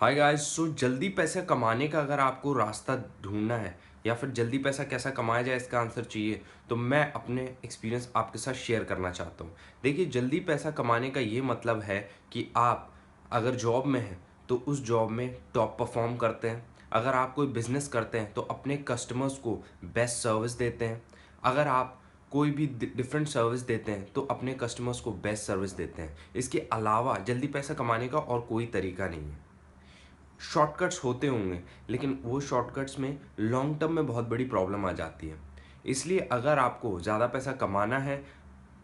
Hi guys. सो जल्दी पैसे कमाने का अगर आपको रास्ता ढूंढना है या फिर जल्दी पैसा कैसा कमाया जाए इसका आंसर चाहिए तो मैं अपने एक्सपीरियंस आपके साथ शेयर करना चाहता हूँ। देखिए, जल्दी पैसा कमाने का ये मतलब है कि आप अगर जॉब में हैं तो उस जॉब में टॉप परफॉर्म करते हैं। अगर आप कोई बिजनेस करते हैं तो अपने कस्टमर्स को बेस्ट सर्विस देते हैं। अगर आप कोई भी डिफरेंट सर्विस देते हैं तो अपने कस्टमर्स को बेस्ट सर्विस देते हैं। इसके अलावा जल्दी पैसा कमाने का और कोई तरीका नहीं है। शॉर्टकट्स होते होंगे, लेकिन वो शॉर्टकट्स में लॉन्ग टर्म में बहुत बड़ी प्रॉब्लम आ जाती है। इसलिए अगर आपको ज़्यादा पैसा कमाना है,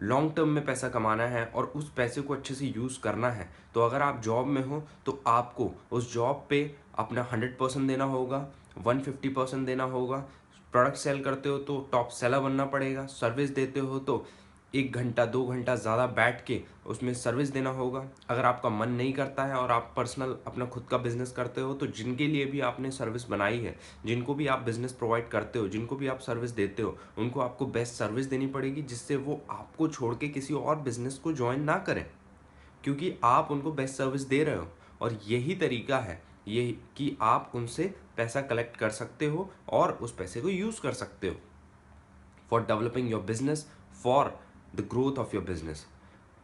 लॉन्ग टर्म में पैसा कमाना है और उस पैसे को अच्छे से यूज़ करना है, तो अगर आप जॉब में हो तो आपको उस जॉब पे अपना 100% देना होगा, 150% देना होगा। प्रोडक्ट सेल करते हो तो टॉप सेलर बनना पड़ेगा। सर्विस देते हो तो 1 घंटा 2 घंटा ज़्यादा बैठ के उसमें सर्विस देना होगा। अगर आपका मन नहीं करता है और आप पर्सनल अपना खुद का बिजनेस करते हो तो जिनके लिए भी आपने सर्विस बनाई है, जिनको भी आप बिजनेस प्रोवाइड करते हो, जिनको भी आप सर्विस देते हो, उनको आपको बेस्ट सर्विस देनी पड़ेगी, जिससे वो आपको छोड़ के किसी और बिजनेस को ज्वाइन ना करें, क्योंकि आप उनको बेस्ट सर्विस दे रहे हो। और यही तरीका है ये कि आप उनसे पैसा कलेक्ट कर सकते हो और उस पैसे को यूज़ कर सकते हो for developing your business, for the growth of your business.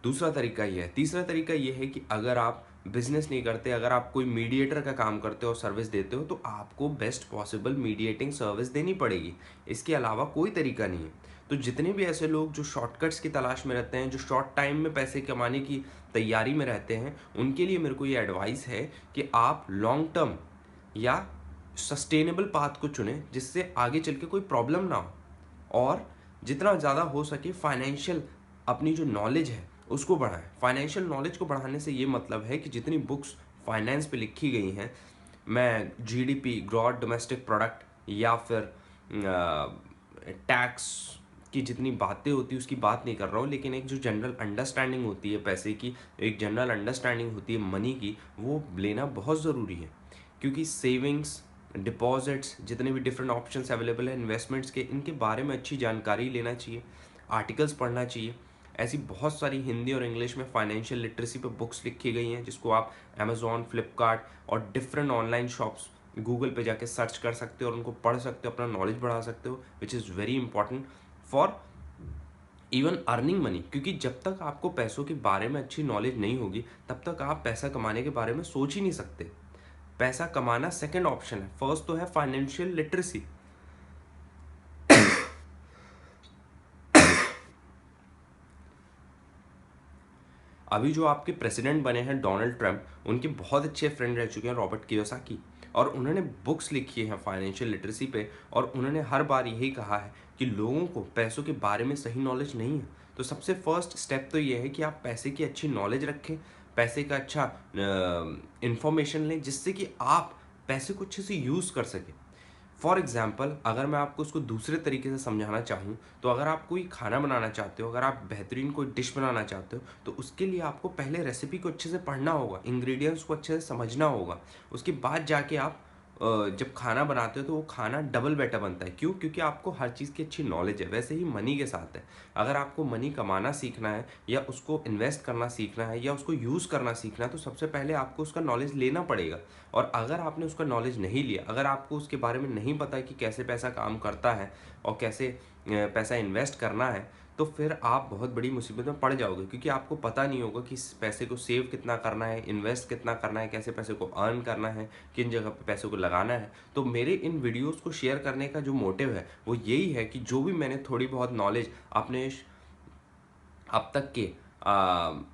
दूसरा तरीका ये है। तीसरा तरीका ये है कि अगर आप बिजनेस नहीं करते, अगर आप कोई मीडिएटर का काम करते हो और सर्विस देते हो, तो आपको बेस्ट पॉसिबल मीडिएटिंग सर्विस देनी पड़ेगी। इसके अलावा कोई तरीका नहीं है। तो जितने भी ऐसे लोग जो शॉर्टकट्स की तलाश में रहते हैं, जो शॉर्ट टाइम में पैसे कमाने की तैयारी में रहते हैं, उनके लिए मेरे को ये एडवाइस है कि आप लॉन्ग टर्म या सस्टेनेबल पाथ को चुनें, जिससे आगे चल के कोई प्रॉब्लम ना हो। और जितना ज़्यादा हो सके फाइनेंशियल अपनी जो नॉलेज है उसको बढ़ाएं। फाइनेंशियल नॉलेज को बढ़ाने से ये मतलब है कि जितनी बुक्स फाइनेंस पे लिखी गई हैं, मैं जीडीपी, ग्रॉस डोमेस्टिक प्रोडक्ट, या फिर टैक्स की जितनी बातें होती है उसकी बात नहीं कर रहा हूँ, लेकिन एक जो जनरल अंडरस्टैंडिंग होती है पैसे की, एक जनरल अंडरस्टैंडिंग होती है मनी की, वो लेना बहुत ज़रूरी है। क्योंकि सेविंग्स, डिपॉजिट्स, जितने भी डिफरेंट ऑप्शंस अवेलेबल है इन्वेस्टमेंट्स के, इनके बारे में अच्छी जानकारी लेना चाहिए, आर्टिकल्स पढ़ना चाहिए। ऐसी बहुत सारी हिंदी और इंग्लिश में फाइनेंशियल लिटरेसी पे बुक्स लिखी गई हैं, जिसको आप अमेजोन, फ्लिपकार्ट और डिफरेंट ऑनलाइन शॉप्स, गूगल पे जाके सर्च कर सकते हो और उनको पढ़ सकते हो, अपना नॉलेज बढ़ा सकते हो, which is very important for even earning money. क्योंकि जब तक आपको पैसों के बारे में अच्छी नॉलेज नहीं होगी, तब तक आप पैसा कमाने के बारे में सोच ही नहीं सकते। पैसा कमाना सेकंड ऑप्शन है, फर्स्ट तो है फाइनेंशियल लिटरेसी। अभी जो आपके प्रेसिडेंट बने हैं डोनाल्ड ट्रंप, उनके बहुत अच्छे फ्रेंड रह चुके हैं रॉबर्ट कियोसाकी, और उन्होंने बुक्स लिखी हैं फाइनेंशियल लिटरेसी पे, और उन्होंने हर बार यही कहा है कि लोगों को पैसों के बारे में सही नॉलेज नहीं है। तो सबसे फर्स्ट स्टेप तो ये है कि आप पैसे की अच्छी नॉलेज रखें, पैसे का अच्छा इंफॉर्मेशन लें, जिससे कि आप पैसे को अच्छे से यूज़ कर सकें। फॉर एग्जाम्पल, अगर मैं आपको उसको दूसरे तरीके से समझाना चाहूँ, तो अगर आप कोई खाना बनाना चाहते हो, अगर आप बेहतरीन कोई डिश बनाना चाहते हो, तो उसके लिए आपको पहले रेसिपी को अच्छे से पढ़ना होगा, इंग्रेडिएंट्स को अच्छे से समझना होगा। उसके बाद जाके आप जब खाना बनाते हो तो वो खाना डबल बेटर बनता है। क्यों? क्योंकि आपको हर चीज़ की अच्छी नॉलेज है। वैसे ही मनी के साथ है। अगर आपको मनी कमाना सीखना है, या उसको इन्वेस्ट करना सीखना है, या उसको यूज़ करना सीखना है, तो सबसे पहले आपको उसका नॉलेज लेना पड़ेगा। और अगर आपने उसका नॉलेज नहीं लिया, अगर आपको उसके बारे में नहीं पता कि कैसे पैसा काम करता है और कैसे पैसा इन्वेस्ट करना है, तो फिर आप बहुत बड़ी मुसीबत में पड़ जाओगे। क्योंकि आपको पता नहीं होगा कि इस पैसे को सेव कितना करना है, इन्वेस्ट कितना करना है, कैसे पैसे को अर्न करना है, किन जगह पे पैसे को लगाना है। तो मेरे इन वीडियोस को शेयर करने का जो मोटिव है वो यही है कि जो भी मैंने थोड़ी बहुत नॉलेज अपने अब तक के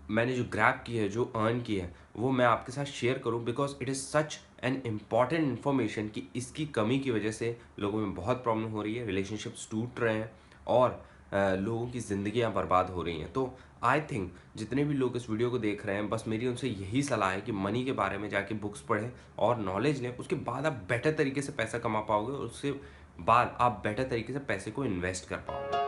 मैंने जो ग्रैब की है, जो अर्न की है, वो मैं आपके साथ शेयर करूं, because it is such an important information कि इसकी कमी की वजह से लोगों में बहुत प्रॉब्लम हो रही है, रिलेशनशिप्स टूट रहे हैं और लोगों की ज़िंदगियां बर्बाद हो रही हैं। तो आई थिंक जितने भी लोग इस वीडियो को देख रहे हैं, बस मेरी उनसे यही सलाह है कि मनी के बारे में जाके बुक्स पढ़ें और नॉलेज लें। उसके बाद आप बेटर तरीके से पैसा कमा पाओगे और उसके बाद आप बेटर तरीके से पैसे को इन्वेस्ट कर पाओगे।